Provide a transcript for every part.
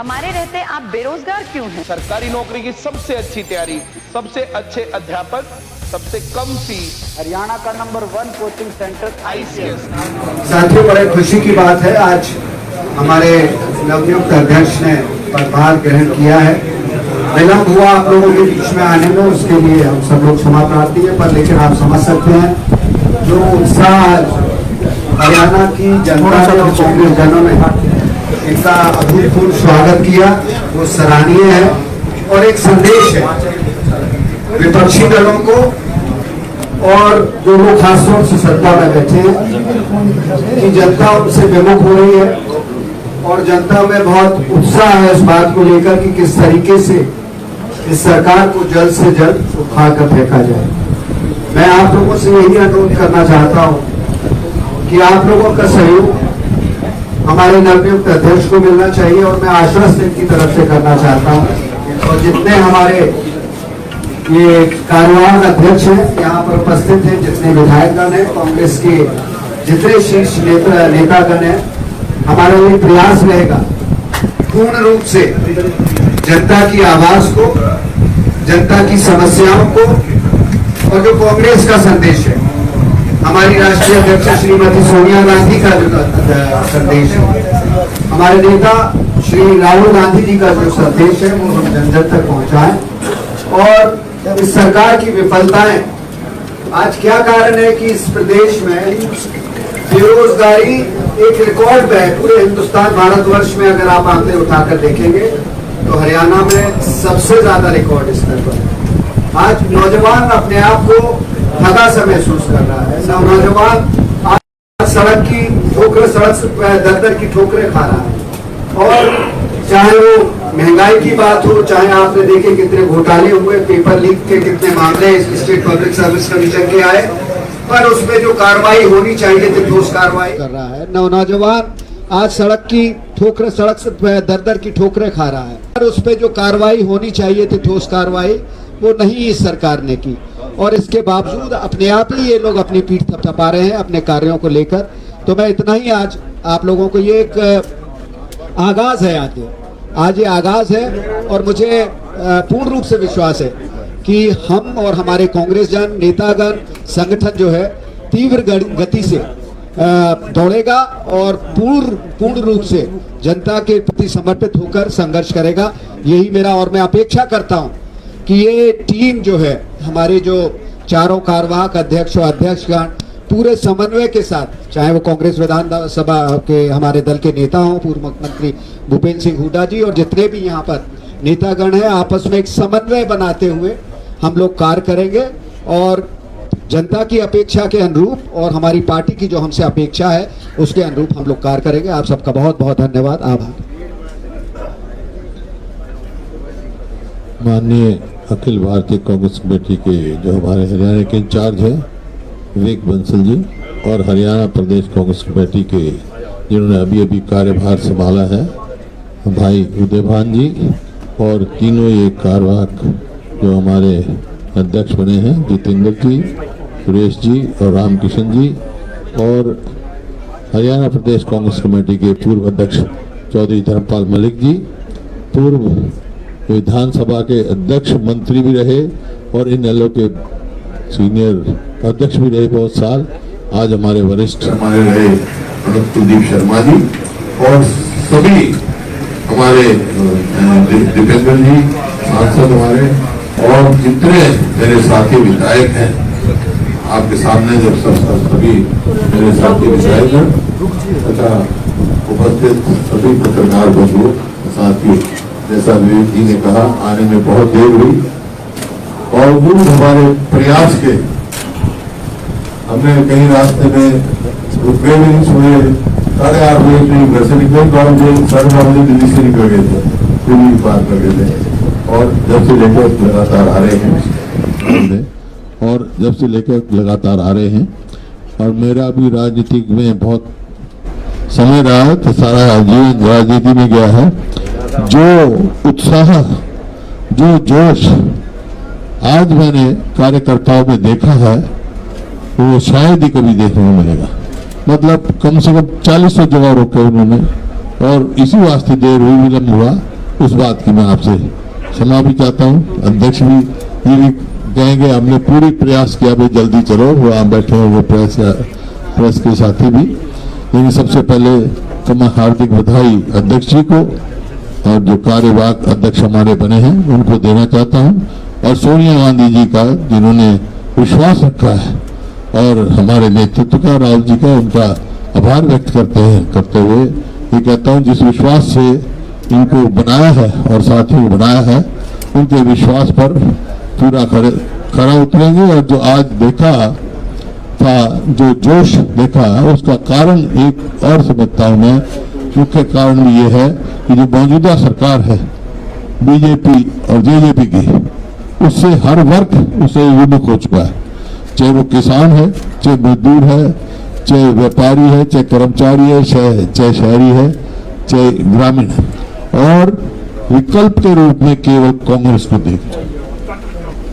हमारे रहते आप बेरोजगार क्यों हैं? सरकारी नौकरी की सबसे अच्छी तैयारी, सबसे अच्छे अध्यापक, सबसे कम फीस, हरियाणा का नंबर 1 कोचिंग सेंटर ICS। साथियों, बड़े खुशी की बात है, आज हमारे नवनियुक्त अध्यक्ष ने पदभार ग्रहण किया है। विलंब हुआ आप लोगों के बीच में आने में, उसके लिए हम सब लोग क्षमा प्रार्थी हैं, पर लेकिन आप समझ सकते हैं जो उत्साह हरियाणा की जनता ने और कांग्रेस जनों ने इनका अभूतपूर्व स्वागत किया, वो सराहनीय है और एक संदेश है विपक्षी दलों को और जो लोग खासतौर से सत्ता में बैठे हैं कि जनता उनसे विमुख हो रही है और जनता में बहुत उत्साह है इस बात को लेकर कि किस तरीके से इस सरकार को जल्द से जल्द उठा कर फेंका जाए। मैं आप लोगों से यही अनुरोध करना चाहता हूं कि आप लोगों का सहयोग हमारे नवनियुक्त अध्यक्ष को मिलना चाहिए और मैं आश्वस्त इनकी तरफ से करना चाहता हूं। और जितने हमारे ये कार्यवाहक अध्यक्ष हैं यहाँ पर उपस्थित हैं, जितने विधायकगण हैं, कांग्रेस के जितने शीर्ष नेतागण हैं, हमारा ये प्रयास रहेगा पूर्ण रूप से जनता की आवाज को, जनता की समस्याओं को और जो कांग्रेस का संदेश है, हमारी राष्ट्रीय अध्यक्ष श्रीमती सोनिया गांधी का जो संदेश है, हमारे नेता श्री राहुल गांधी जी का जो संदेश है, वो हम जन जन तक पहुंचाएं। और इस सरकार की विफलताएं, आज क्या कारण है कि इस प्रदेश में बेरोजगारी एक रिकॉर्ड पे है। पूरे हिंदुस्तान भारतवर्ष में अगर आप आंकड़े उठाकर देखेंगे तो हरियाणा में सबसे ज्यादा रिकॉर्ड स्तर पर है। आज नौजवान अपने आप को ठगा सा महसूस कर रहा है। नौजवान आज सड़क की ठोकरें, सड़क से दर दर की ठोकरें खा रहा है। और चाहे वो महंगाई की बात हो, चाहे आपने देखे कितने घोटाले हुए, पेपर लीक के कितने मामले स्टेट पब्लिक सर्विस कमीशन के आए, पर उसमें जो कार्रवाई होनी चाहिए थी ठोस कार्रवाई कर रहा है। नौजवान आज सड़क की ठोकरें, सड़क से दर दर की ठोकरें खा रहा है, पर उस पर जो कार्रवाई होनी चाहिए थी ठोस कार्रवाई, वो नहीं इस सरकार ने की। और इसके बावजूद अपने आप ही ये लोग अपनी पीठ थपथपा रहे हैं अपने कार्यों को लेकर। तो मैं इतना ही आज आप लोगों को, ये एक आगाज है, आज ये आगाज है और मुझे पूर्ण रूप से विश्वास है कि हम और हमारे कांग्रेस जन, नेतागण, संगठन जो है तीव्र गति से दौड़ेगा और पूर्ण रूप से जनता के प्रति समर्पित होकर संघर्ष करेगा। यही मेरा, और मैं अपेक्षा करता हूं कि ये टीम जो है, हमारे जो चारों कार्यवाहक अध्यक्ष और अध्यक्षगण पूरे समन्वय के साथ, चाहे वो कांग्रेस विधानसभा के हमारे दल के नेता हों, पूर्व मुख्यमंत्री भूपेंद्र सिंह हुड्डा जी, और जितने भी यहाँ पर नेतागण हैं, आपस में एक समन्वय बनाते हुए हम लोग कार्य करेंगे और जनता की अपेक्षा के अनुरूप और हमारी पार्टी की जो हमसे अपेक्षा है उसके अनुरूप हम लोग कार्य करेंगे। आप सबका बहुत बहुत धन्यवाद, आभार। माननीय अखिल भारतीय कांग्रेस कमेटी के जो हमारे हरियाणा के इंचार्ज हैं विवेक बंसल जी, और हरियाणा प्रदेश कांग्रेस कमेटी के जिन्होंने अभी अभी कार्यभार संभाला है भाई उदयभान जी, और तीनों ये कार्यवाहक जो हमारे अध्यक्ष बने हैं, जितेंद्र जी, सुरेश जी और रामकिशन जी, और हरियाणा प्रदेश कांग्रेस कमेटी के पूर्व अध्यक्ष चौधरी धर्मपाल मलिक जी, पूर्व विधानसभा के अध्यक्ष, मंत्री भी रहे और इन एलओ के सीनियर अध्यक्ष भी रहे बहुत साल। आज हमारे वरिष्ठ हमारे रहे कुलदीप शर्मा जी और सभी हमारे दीपेंद्र जी सांसद हमारे, और जितने मेरे साथी विधायक हैं आपके सामने, जब सभी मेरे साथी विधायक हैं तथा उपस्थित सभी पत्रकार बंधुओं साथियों, जैसा विवेक जी ने कहा, आने में बहुत देर हुई और वो हमारे प्रयास के हमने कहीं रास्ते में रुके भी नहीं, सोए 8:30 बजे घर से निकले, 9 बजे 9:30 बजे दिल्ली से निकल गए थे, दिल्ली पार कर गए थे। और जब से लेकर लगातार आ रहे हैं और मेरा भी राजनीति में बहुत समय रहा है, तो सारा जीवन राजनीति में गया है। जो उत्साह, जो जोश आज मैंने कार्यकर्ताओं में देखा है, वो शायद ही कभी देखने को मिलेगा। मतलब कम से कम 40 जगह रोके उन्होंने और इसी वास्ते देर हुई, विलम्ब हुआ, उस बात की मैं आपसे क्षमा भी चाहता हूँ। अध्यक्ष भी ये भी कहेंगे हमने पूरी प्रयास किया भाई जल्दी चलो, वहाँ बैठे हुए प्रेस के साथी भी। लेकिन सबसे पहले तो मैं हार्दिक बधाई अध्यक्ष जी को और जो कार्यवाहक अध्यक्ष हमारे बने हैं उनको देना चाहता हूँ, और सोनिया गांधी जी का जिन्होंने विश्वास रखा है, और हमारे नेतृत्व का, राहुल जी का, उनका आभार व्यक्त करते हुए ये कहता हूँ जिस विश्वास से इनको बनाया है और साथियों को बनाया है, उनके विश्वास पर पूरा खरा उतरेंगे। और जो आज देखा था, जो जोश देखा, उसका कारण एक और समझता हूं मैं, मुख्य कारण भी ये है कि जो मौजूदा सरकार है बीजेपी और जेजेपी की, उससे हर वर्ग उससे विमुख हो चुका है, चाहे वो किसान है, चाहे मजदूर है, चाहे व्यापारी है, चाहे कर्मचारी है, चाहे शहरी है, चाहे ग्रामीण है, और विकल्प के रूप में केवल कांग्रेस को देख।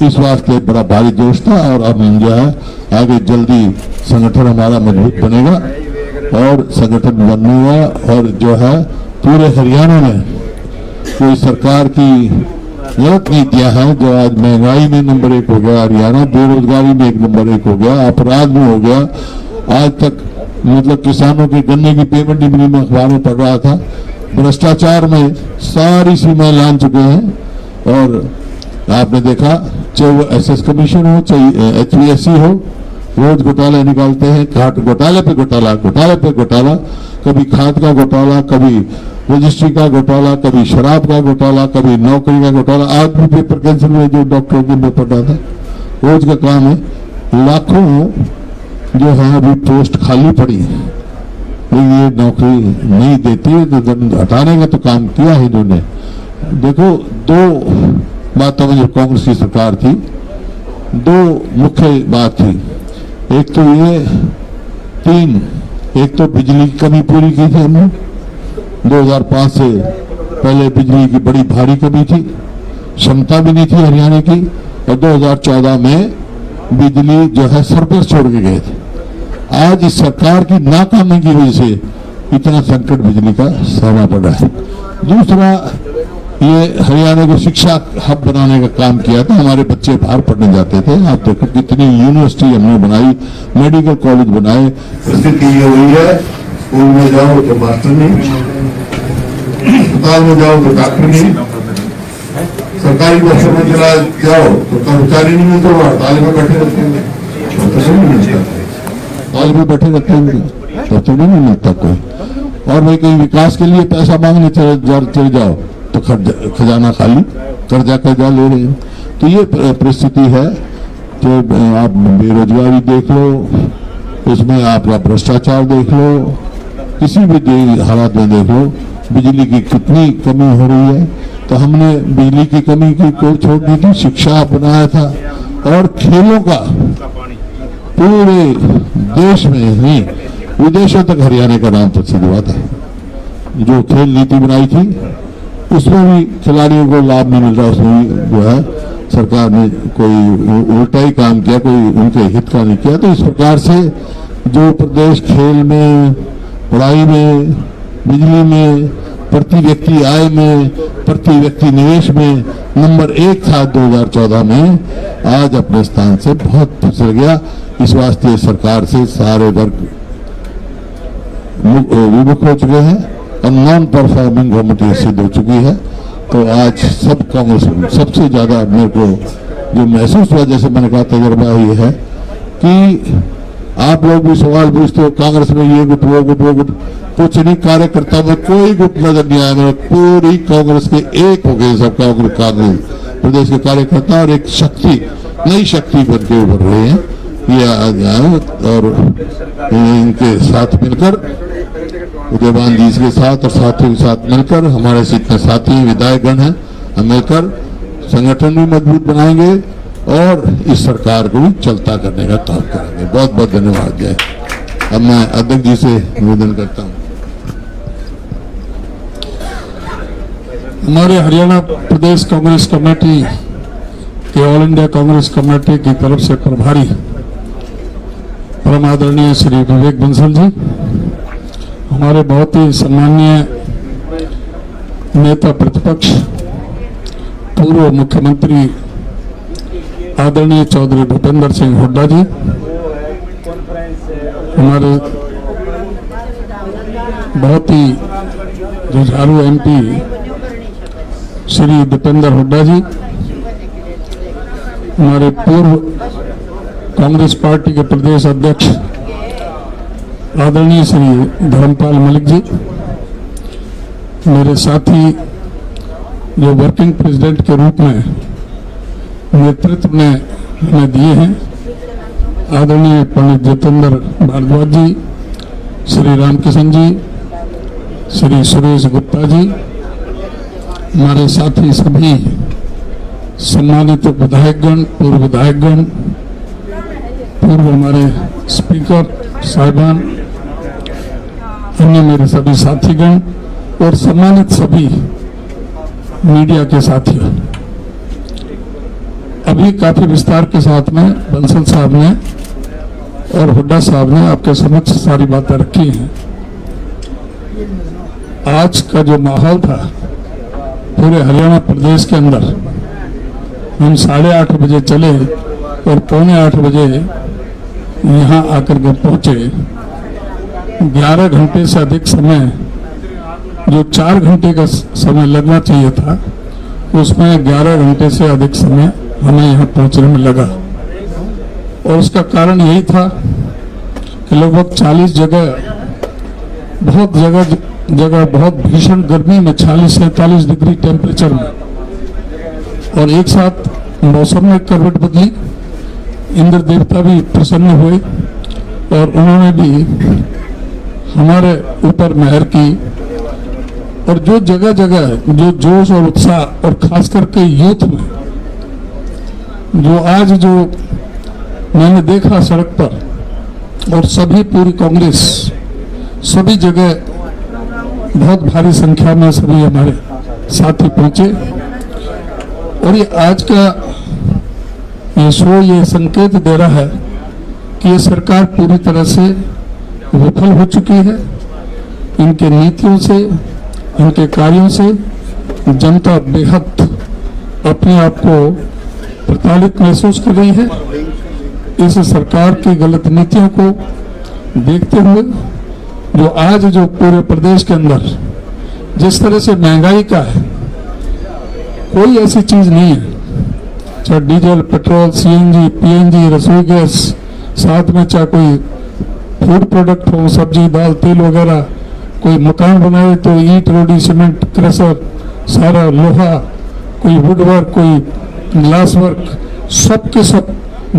इस वास्ते बड़ा भारी जोश था, और अब हम जो है आगे जल्दी संगठन हमारा मजबूत बनेगा और संगठन बनेगा, और जो है पूरे हरियाणा में कोई सरकार की गलत नीतियां हैं, जो आज महंगाई में नंबर 1 हो गया हरियाणा, बेरोजगारी में 1 नंबर 1 हो गया, अपराध में हो गया, आज तक मतलब किसानों के गन्ने की पेमेंट ही में अखबार में पढ़ रहा था, भ्रष्टाचार में सारी सीमाएं लांघ चुके हैं। और आपने देखा, चाहे वो एसएस कमीशन हो, चाहे HVSC हो, रोज घोटाले निकालते हैं, घोटाले पे घोटाला, घोटाले पे घोटाला, कभी खाद का घोटाला, कभी रजिस्ट्री का घोटाला, कभी शराब का घोटाला, कभी नौकरी का घोटाला। आज भी पेपर कैंसिल हुए जो डॉक्टरों के पेपर पढ़ा था, रोज का काम है। लाखों जो है अभी पोस्ट खाली पड़ी है, ये नौकरी नहीं देती है, तो हटाने का तो काम किया है इन्होंने। देखो, 2 बातों में जो कांग्रेस की सरकार थी, 2 मुख्य बात थी। एक तो ये 3, एक तो बिजली की कमी पूरी की थी हमने, 2005 से पहले बिजली की बड़ी भारी कमी थी, क्षमता भी नहीं थी हरियाणा की, और 2014 में बिजली जो है सरप्लस छोड़ के गए थे। आज इस सरकार की नाकामी की वजह से इतना संकट बिजली का सहना पड़ रहा है। दूसरा, ये हरियाणा को शिक्षा हब बनाने का काम किया था, हमारे बच्चे बाहर पढ़ने जाते थे। आप देखो कितनी यूनिवर्सिटी हमने बनाई, मेडिकल कॉलेज बनाए। स्थिति ये हुई है, स्कूल में जाओ तो मास्टर नहीं, अस्पताल में जाओ तो डॉक्टर नहीं, सरकारी बसों में चला जाओ तो कर्मचारी नहीं मिलते, वो हड़ताल में बैठे रहते हैं, हॉल में बैठे रहते हैं, तो नहीं मिलता कोई। और भाई कहीं विकास के लिए पैसा मांगने चले जाओ तो खजाना खाली, कर्जा ले रहे हैं। तो ये परिस्थिति है कि आप बेरोजगारी देख लो, उसमें आपका भ्रष्टाचार देख लो, किसी भी हालात में देख लो, बिजली की कितनी कमी हो रही है। तो हमने बिजली की कमी की कोई छोड़ दी थी, शिक्षा अपनाया था, और खेलों का पूरे देश में नहीं विदेशों तक हरियाणा का नाम प्रसिद्ध हुआ था। जो खेल नीति बनाई थी उसमें भी खिलाड़ियों को लाभ नहीं मिल रहा, उसमें भी जो है सरकार ने कोई उल्टा ही काम किया, कोई उनके हित का नहीं किया। तो इस प्रकार से जो प्रदेश खेल में, पढ़ाई में, बिजली में, प्रति व्यक्ति आय में, प्रति व्यक्ति निवेश में नंबर 1 था 2014 में, आज अपने स्थान से बहुत फिसल गया। इस वास्ते सरकार से सारे वर्ग विमुख हो चुके हैं और नॉन परफॉर्मिंग गवर्नमेंट सिद्ध हो चुकी है। तो आज सब कांग्रेस सबसे ज्यादा मेरे को जो महसूस हुआ, जैसे मैंने कहा, तजर्बा ये है कि आप लोग भी सवाल पूछते हो कांग्रेस में ये गुट, वो गुट, वो गुट, कुछ नहीं। कार्यकर्ता में कोई गुट नजर नहीं आया, मेरा पूरी कांग्रेस के एक हो गए सब कांग्रेस प्रदेश के कार्यकर्ता, और एक शक्ति, नई शक्ति बन के उभर रहे हैं। ये और इनके साथ मिलकर, उदयवान जी के साथ और साथियों के साथ मिलकर, हमारे जितने साथी विधायकगण हैं, हम मिलकर संगठन भी मजबूत बनाएंगे और इस सरकार को भी चलता करने का काम करेंगे। बहुत बहुत धन्यवाद। जय। अब मैं अध्यक्ष जी से निवेदन करता हूँ। हमारे हरियाणा प्रदेश कांग्रेस कमेटी के ऑल इंडिया कांग्रेस कमेटी की तरफ से प्रभारी परम आदरणीय श्री विवेक बंसल जी, हमारे बहुत ही सम्माननीय नेता प्रतिपक्ष पूर्व मुख्यमंत्री आदरणीय चौधरी भूपेंद्र सिंह हुड्डा जी, हमारे बहुत ही जुझारू एमपी श्री दीपेंद्र हुड्डा जी, हमारे पूर्व कांग्रेस पार्टी के प्रदेश अध्यक्ष आदरणीय श्री धर्मपाल मलिक जी, मेरे साथी जो वर्किंग प्रेसिडेंट के रूप में नेतृत्व में हमें दिए हैं, आदरणीय पंडित जितेंद्र भारद्वाज जी, श्री रामकिशन जी, श्री सुरेश गुप्ता जी, हमारे साथी सभी सम्मानित विधायकगण, पूर्व विधायकगण, पूर्व हमारे स्पीकर साहिबान, अन्य मेरे सभी साथीगण और सम्मानित सभी मीडिया के साथियों, अभी काफी विस्तार के साथ में बंसल साहब ने और हुड्डा साहब ने आपके समक्ष सारी बातें रखी हैं। आज का जो माहौल था पूरे हरियाणा प्रदेश के अंदर, हम 8:30 बजे चले और 7:45 बजे यहाँ आकर के पहुंचे। 11 घंटे से अधिक समय, जो 4 घंटे का समय लगना चाहिए था, उसमें 11 घंटे से अधिक समय हमें यहाँ पहुंचने में लगा। और उसका कारण यही था कि लगभग 40 जगह बहुत भीषण गर्मी में 40-47 डिग्री टेम्परेचर में, और एक साथ मौसम में करवट बदली। इंद्र देवता भी प्रसन्न हुए और उन्होंने भी हमारे ऊपर मेहर की। और जो जगह जगह जो जोश और उत्साह, और खास करके यूथ में जो आज जो मैंने देखा सड़क पर, और सभी पूरी कांग्रेस सभी जगह बहुत भारी संख्या में सभी हमारे साथी पहुंचे। और ये आज का ये शो ये संकेत दे रहा है कि ये सरकार पूरी तरह से विफल हो चुकी है। इनके नीतियों से, इनके कार्यों से जनता बेहद अपने आप को प्रताड़ित महसूस कर रही है। इस सरकार की गलत नीतियों को देखते हुए जो आज जो पूरे प्रदेश के अंदर जिस तरह से महंगाई का है, कोई ऐसी चीज नहीं है, चाहे डीजल, पेट्रोल, सीएनजी, पीएनजी, रसोई गैस, साथ में चाहे कोई फूड प्रोडक्ट हो, सब्जी, दाल, तेल वगैरह, कोई मकान बनाए तो ईंट, रोडी, सीमेंट, क्रशर, सारा लोहा, कोई वुड वर्क, कोई ग्लास वर्क, सब के सब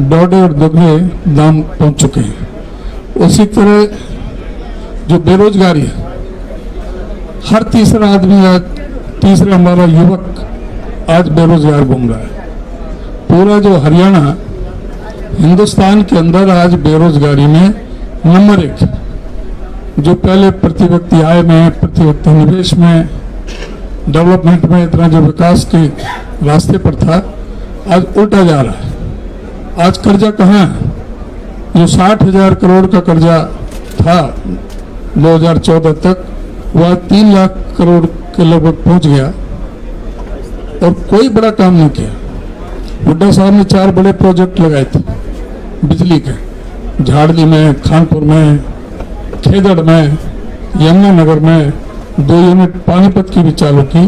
डॉडे और दुगने दाम पहुंच चुके हैं। उसी तरह जो बेरोजगारी है, हर तीसरा आदमी आज, तीसरा हमारा युवक आज बेरोजगार घूम रहा है। पूरा जो हरियाणा हिंदुस्तान के अंदर आज बेरोजगारी में नंबर 1, जो पहले प्रति व्यक्ति आय में, प्रति व्यक्ति निवेश में, डेवलपमेंट में, इतना जो विकास के रास्ते पर था, आज उल्टा जा रहा है। आज कर्जा कहाँ है? जो 60,000 करोड़ का कर्जा था 2014 तक, वह 3 लाख करोड़ के लगभग पहुंच गया और कोई बड़ा काम नहीं किया। हुड्डा साहब ने 4 बड़े प्रोजेक्ट लगाए थे बिजली के, झाड़ली में, खानपुर में, खेदड़ में, यमुनानगर में 2 यूनिट पानीपत की भी चालू की।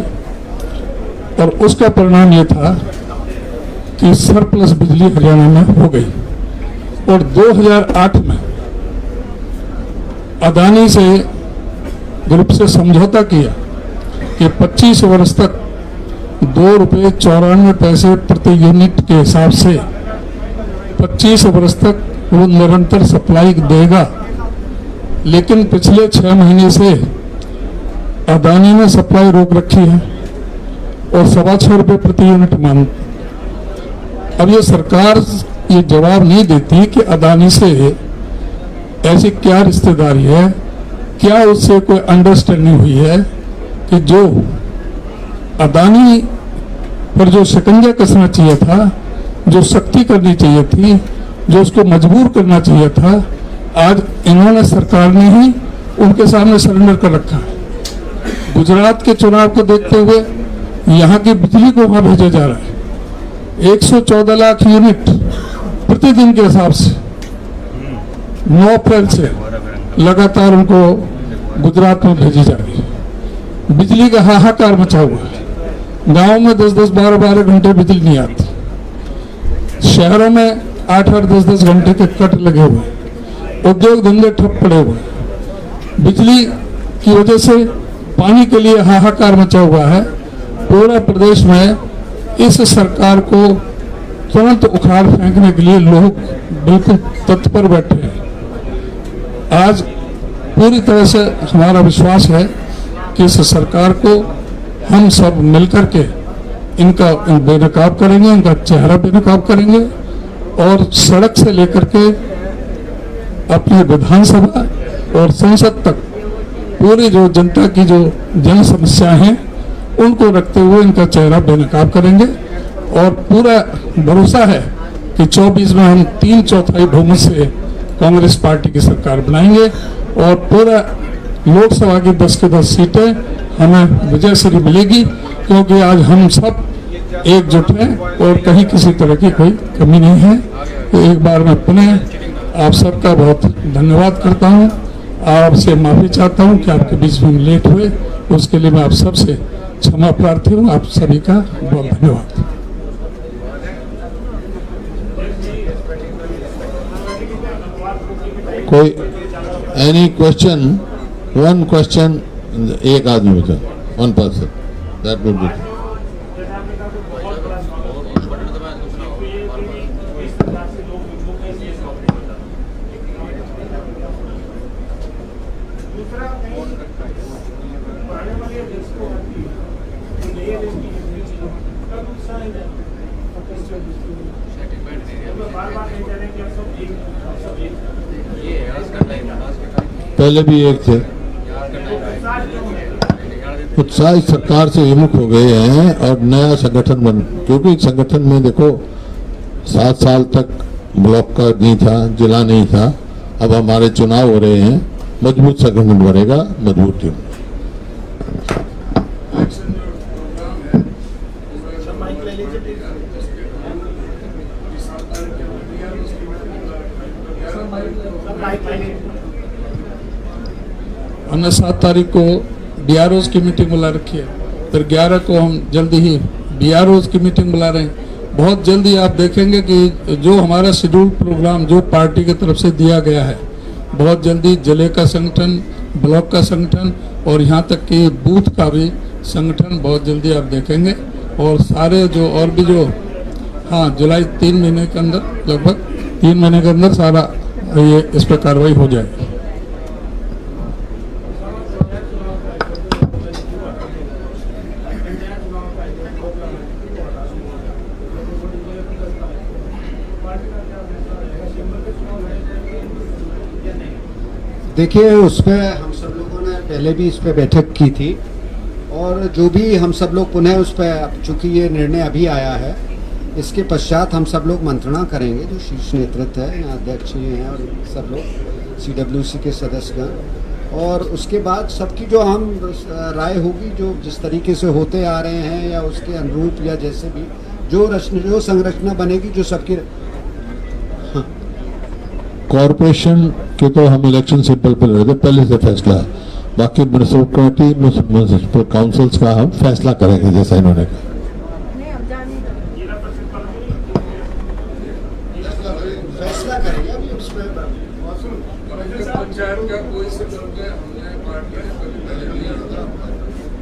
और उसका परिणाम यह था कि सरप्लस बिजली हरियाणा में हो गई। और 2008 में अदानी से ग्रुप से समझौता किया कि 25 वर्ष तक ₹2.94 प्रति यूनिट के हिसाब से 25 वर्ष तक वो निरंतर सप्लाई देगा। लेकिन पिछले 6 महीने से अदानी ने सप्लाई रोक रखी है और ₹6.25 प्रति यूनिट मांग। अब ये सरकार ये जवाब नहीं देती कि अदानी से ऐसी क्या रिश्तेदारी है, क्या उससे कोई अंडरस्टैंडिंग हुई है कि जो अदानी पर जो शिकंजा कसना चाहिए था, जो सख्ती करनी चाहिए थी, जो उसको मजबूर करना चाहिए था, आज इन्होंने सरकार ने ही उनके सामने सरेंडर कर रखा है। गुजरात के चुनाव को देखते हुए यहाँ की बिजली को वहां भेजा जा रहा है। 114 लाख यूनिट प्रतिदिन के हिसाब से 9 अप्रैल से लगातार उनको गुजरात में भेजी जा रही है। बिजली का हाहाकार मचा हुआ है। गांव में 10-10, 12-12 घंटे बिजली नहीं आती। शहरों में 8-8, 10-10 घंटे के कट लगे हुए। उद्योग धंधे ठप पड़े हुए। बिजली की वजह से पानी के लिए हाहाकार मचा हुआ है। पूरा प्रदेश में इस सरकार को तुरंत उखाड़ फेंकने के लिए लोग बिल्कुल तत्पर बैठे हैं। आज पूरी तरह से हमारा विश्वास है कि इस सरकार को हम सब मिलकर के इनका बेनकाब करेंगे, इनका चेहरा बेनकाब करेंगे और सड़क से लेकर के अपनी विधानसभा और संसद तक पूरी जो जनता की जो जन समस्याएं हैं उनको रखते हुए इनका चेहरा बेनकाब करेंगे। और पूरा भरोसा है कि 24 में हम 3/4 बहुमत से कांग्रेस पार्टी की सरकार बनाएंगे और पूरा लोकसभा की 10 के 10 सीटें हमें विजय श्री मिलेगी, क्योंकि आज हम सब एकजुट हैं और कहीं किसी तरह की कोई कमी नहीं है। तो एक बार मैं पुनः आप सबका बहुत धन्यवाद करता हूं। आपसे माफी चाहता हूं कि आपके बीच में लेट हुए, उसके लिए मैं आप सबसे क्षमा प्रार्थी हूं। आप सभी का बहुत धन्यवाद। कोई एनी क्वेश्चन? वन क्वेश्चन, एक आदमी बचा, one person, that would be. पहले भी एक थे, उत्साही सरकार से विमुख हो गए हैं और नया संगठन बन, क्योंकि संगठन में देखो 7 साल तक ब्लॉक का नहीं था, जिला नहीं था। अब हमारे चुनाव हो रहे हैं, मजबूत संगठन बनेगा, मजबूत टीम। हमने 7 तारीख को BROs की मीटिंग बुला रखी है, फिर 11 को हम जल्दी ही BROs की मीटिंग बुला रहे हैं। बहुत जल्दी आप देखेंगे कि जो हमारा शेड्यूल प्रोग्राम जो पार्टी की तरफ से दिया गया है, बहुत जल्दी जिले का संगठन, ब्लॉक का संगठन और यहाँ तक कि बूथ का भी संगठन बहुत जल्दी आप देखेंगे। और सारे जो और भी जो जुलाई 3 महीने के अंदर, लगभग 3 महीने के अंदर सारा ये इस पर कार्रवाई हो जाएगी। देखिए, उस पर हम सब लोगों ने पहले भी इस पर बैठक की थी और जो भी हम सब लोग पुनः उस पर, चूँकि ये निर्णय अभी आया है, इसके पश्चात हम सब लोग मंत्रणा करेंगे। जो शीर्ष नेतृत्व है, यहाँ अध्यक्ष जी हैं और सब लोग CWC के सदस्यगण, और उसके बाद सबकी जो हम राय होगी, जो जिस तरीके से होते आ रहे हैं या उसके अनुरूप या जैसे भी जो संरचना बनेगी, जो सबकी। कॉरपोरेशन के तो हम इलेक्शन सिंपल पे लड़े थे, पहले से फैसला है। बाकी म्युनिसिपल कमेटी, म्युनिसिपल काउंसिल्स का हम फैसला करेंगे जैसा इन्होंने कहा। फैसला करेंगे अभी उस पर। पंचायत का कोई हमने पार्टी ने कभी पहले नहीं लड़ा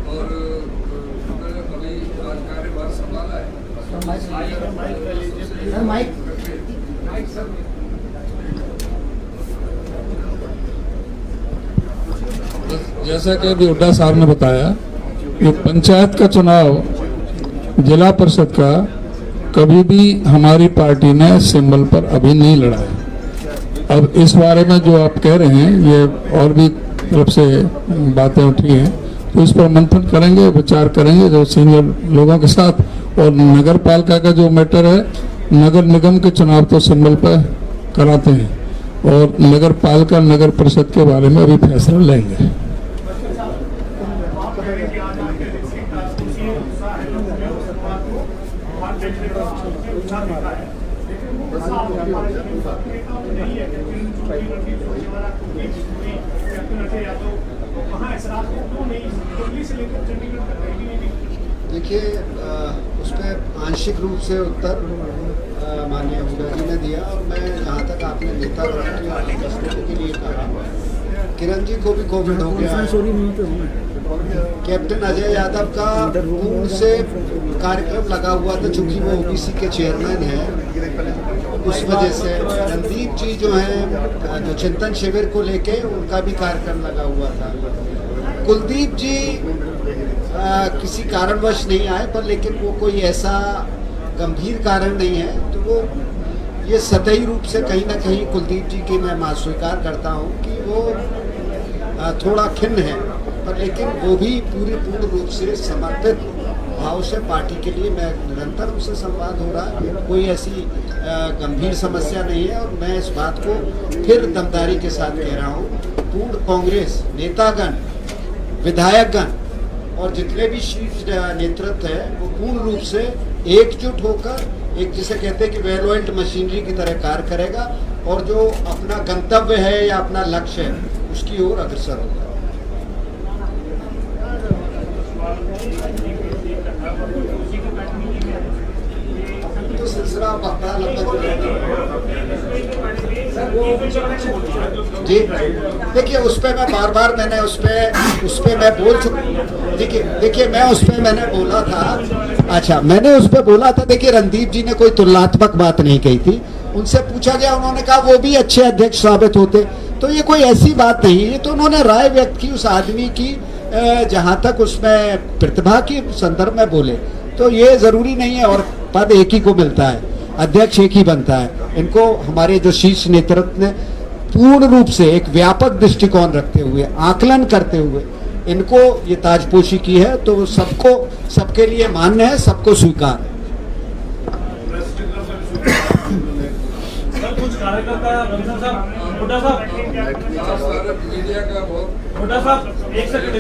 और अभी आज कार्यभार संभाला है। जैसा कि अभी हुड्डा साहब ने बताया कि पंचायत का चुनाव, जिला परिषद का कभी भी हमारी पार्टी ने सिंबल पर अभी नहीं लड़ा है। अब इस बारे में जो आप कह रहे हैं, ये और भी तरफ से बातें उठी हैं, तो इस पर मंथन करेंगे, विचार करेंगे जो सीनियर लोगों के साथ। और नगर पालिका का जो मैटर है, नगर निगम के चुनाव तो सिंबल पर कराते हैं और नगर पालिका, नगर परिषद के बारे में अभी फैसला लेंगे। देखिए, उस पर आंशिक रूप से उत्तर माननीय हुड्डा जी ने दिया, और मैं जहाँ तक आपने नेता की उपस्थिति के लिए कहा, किरण जी को भी कोविड हो गया। कैप्टन अजय यादव का पूर्ण से कार्यक्रम लगा हुआ था, चूंकि वो ओबीसी के चेयरमैन हैं, उस वजह से रणदीप जी जो हैं, जो चिंतन शिविर को लेके उनका भी कार्यक्रम लगा हुआ था। कुलदीप जी किसी कारणवश नहीं आए, पर लेकिन वो कोई ऐसा गंभीर कारण नहीं है, तो वो ये सतही रूप से कहीं ना कहीं कुलदीप जी की मैं स्वीकार करता हूँ कि वो थोड़ा खिन्न है, पर लेकिन वो भी पूर्ण रूप से समर्पित भाव से पार्टी के लिए, मैं निरंतर उनसे संवाद हो रहा है, कोई ऐसी गंभीर समस्या नहीं है। और मैं इस बात को फिर दमदारी के साथ कह रहा हूँ, पूर्ण कांग्रेस नेतागण, विधायकगण और जितने भी शीर्ष नेतृत्व है, वो पूर्ण रूप से एकजुट होकर एक, जिसे कहते हैं कि वेल ऑयल्ड मशीनरी की तरह कार्य करेगा, और जो अपना गंतव्य है या अपना लक्ष्य है उसकी ओर अग्रसर होगा। तो सिलसिला बता जी, देखिए उस पर मैं बार मैंने उस पर मैं बोल चुका। देखिए मैं उस पर मैंने बोला था, अच्छा मैंने उस पर बोला था। देखिए रणदीप जी ने कोई तुलनात्मक बात नहीं कही थी, उनसे पूछा गया, उन्होंने कहा वो भी अच्छे अध्यक्ष साबित होते, तो ये कोई ऐसी बात नहीं है। तो उन्होंने राय व्यक्त की उस आदमी की, जहाँ तक उसमें प्रतिभा के संदर्भ में बोले, तो ये जरूरी नहीं है, और पद एक ही को मिलता है, अध्यक्ष एक ही बनता है। इनको हमारे जो शीर्ष नेतृत्व ने पूर्ण रूप से एक व्यापक दृष्टिकोण रखते हुए, आकलन करते हुए इनको ये ताजपोशी की है, तो सबको, सबके लिए मान्य है, सबको स्वीकार है। कुछ कार्यकर्ता हुड्डा साहब एक सेकंड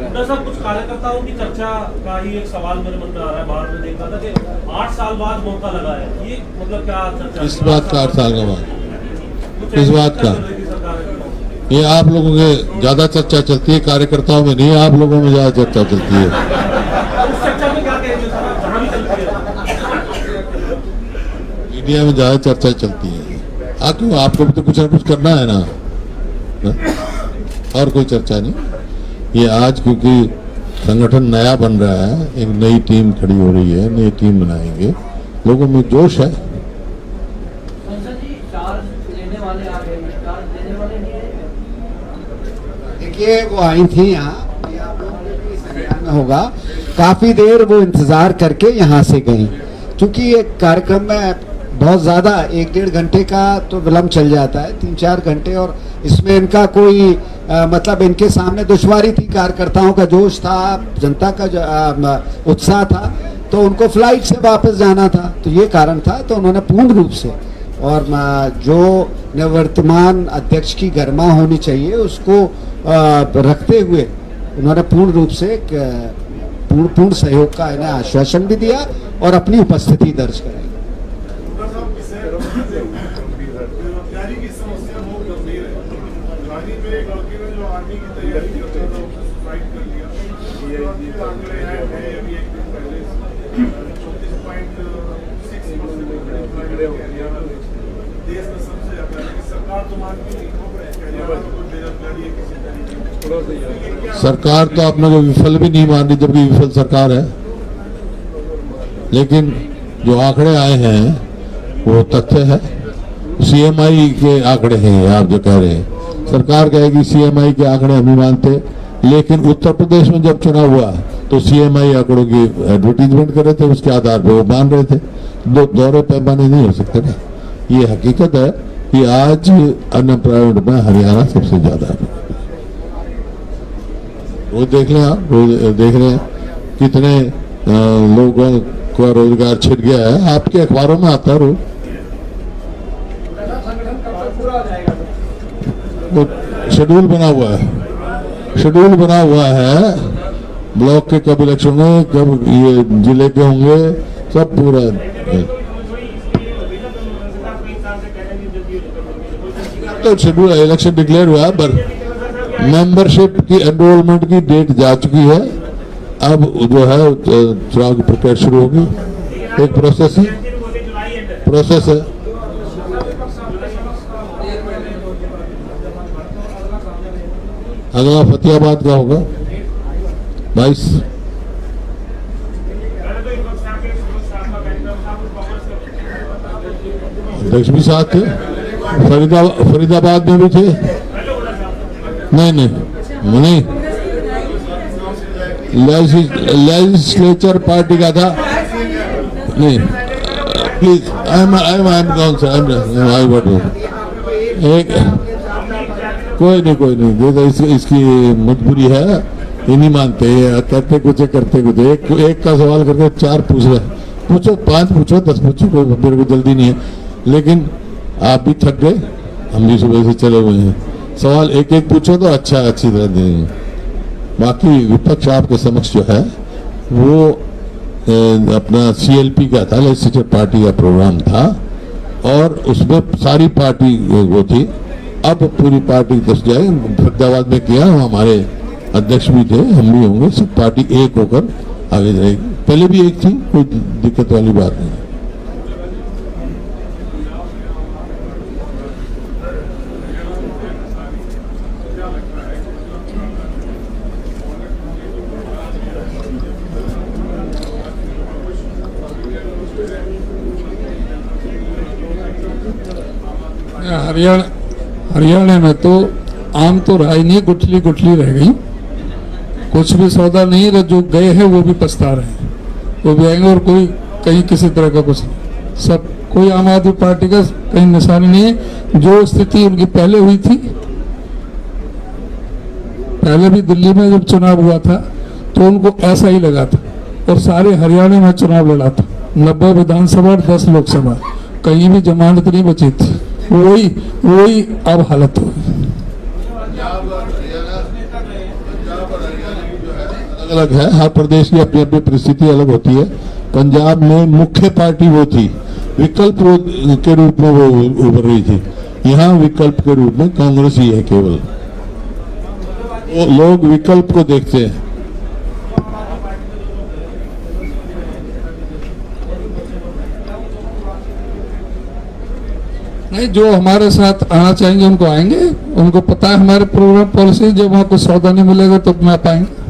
हुड्डा साहब, कुछ कार्यकर्ताओं की चर्चा का ही एक सवाल मेरे मन में आ रहा है। बाहर में देख रहा था कि 8 साल बाद मौका लगा है, ये मतलब क्या चर्चा? किस बात का 8 साल का बाद? किस बात का? ये आप लोगों के ज्यादा चर्चा चलती है, कार्यकर्ताओं में नहीं, आप लोगों में ज्यादा चर्चा चलती है। उस चर्चा में क्या कहेंगे सर, जहाँ भी चलती है मीडिया में ज्यादा चर्चा चलती है। क्यों, आपको भी तो कुछ ना कुछ करना है ना, और कोई चर्चा नहीं। ये आज क्योंकि संगठन नया बन रहा है, एक नई टीम खड़ी हो रही है, नई टीम बनाएंगे, लोगों में जोश है। देखिए वो आई थी यहाँ, आप लोगों को भी संज्ञान में होगा, काफी देर वो इंतजार करके यहाँ से गई, क्योंकि ये कार्यक्रम में बहुत ज़्यादा 1-1.5 घंटे का तो विलम्ब चल जाता है, 3-4 घंटे, और इसमें इनका कोई मतलब इनके सामने दुश्वारी थी, कार्यकर्ताओं का जोश था, जनता का उत्साह था, तो उनको फ्लाइट से वापस जाना था, तो ये कारण था। तो उन्होंने पूर्ण रूप से, और जो निवर्तमान अध्यक्ष की गरिमा होनी चाहिए उसको रखते हुए उन्होंने पूर्ण रूप से पूर्ण सहयोग का इन्हें आश्वासन भी दिया और अपनी उपस्थिति दर्ज कराई। सरकार तो अपने को विफल भी नहीं मान रही, जबकि विफल सरकार है। लेकिन जो आंकड़े आए हैं वो तथ्य है, सीएमआई के आंकड़े हैं। आप जो कह रहे हैं, सरकार कहेगी सीएमआई के आंकड़े हम नहीं मानते, लेकिन उत्तर प्रदेश में जब चुनाव हुआ तो सीएमआई आंकड़ों की एडवर्टीजमेंट कर रहे थे, उसके आधार पर वो मान रहे थे। दौरे पैमाने नहीं हो सकते ना। ये हकीकत है कि आज अनएम्प्लॉयमेंट में हरियाणा सबसे ज्यादा है। वो देख लें आप, देख रहे हैं कितने लोगों का रोजगार छिड़ गया है, आपके अखबारों में आता है रोज। वो शेड्यूल बना हुआ है, शेड्यूल बना हुआ है ब्लॉक के कब इलेक्शन होंगे, कब ये जिले के होंगे, सब पूरा तो शेड्यूल इलेक्शन डिक्लेयर हुआ है, पर मेंबरशिप की एनरोलमेंट की डेट जा चुकी है। अब जो है चुनाव की प्रक्रिया शुरू होगी। एक प्रोसेस है। अगला फतेहाबाद का होगा 22। अध्यक्ष भी साथ थे, फरीदाबाद में भी थे। नहीं लेजिस्लेचर पार्टी का था। नहीं प्लीज आई एम एक कोई नहीं तो इसकी मजबूरी है, ये नहीं मानते, करते कुछ एक का सवाल करके 4 पूछ रहे। पूछो, 5 पूछो, 10 पूछो, कोई मेरे को जल्दी नहीं है, लेकिन आप भी थक गए, हम भी सुबह से चले हुए हैं। सवाल एक पूछो तो अच्छी तरह देंगे। बाकी विपक्ष आपके समक्ष जो है वो अपना CLP का था, लेजिस्लेचर पार्टी का प्रोग्राम था, और उसमें सारी पार्टी वो थी। अब पूरी पार्टी दस जाए, फरीदाबाद में किया, हमारे अध्यक्ष भी थे, हम भी होंगे, सब पार्टी एक होकर आगे जाएगी। पहले भी एक थी, कोई दिक्कत वाली बात नहीं। हरियाणा में तो आम तो रहा ही नहीं, गुठली रह गई। कुछ भी सौदा नहीं रहा, जो गए हैं वो भी पछता रहे हैं, वो भी आएंगे, और कोई कहीं किसी तरह का कुछ नहीं। सब कोई आम आदमी पार्टी का कहीं निशान नहीं है। जो स्थिति उनकी पहले हुई थी, पहले भी दिल्ली में जब चुनाव हुआ था तो उनको ऐसा ही लगा था, और सारे हरियाणा में चुनाव लड़ा था। 90 विधानसभा और 10 लोकसभा, कहीं भी जमानत नहीं बची थी। वही अब हालत हो गई। अलग है, हर प्रदेश की अपनी अपनी परिस्थिति अलग होती है। पंजाब में मुख्य पार्टी वो थी, विकल्प के रूप में वो उभर रही थी। यहाँ विकल्प के रूप में कांग्रेस ही है केवल। वो लोग विकल्प को देखते हैं। नहीं, जो हमारे साथ आना चाहेंगे उनको आएंगे, उनको पता है हमारे प्रोग्राम पॉलिसी। जब वहाँ कुछ सौदा नहीं मिलेगा तो अपना पाएंगे।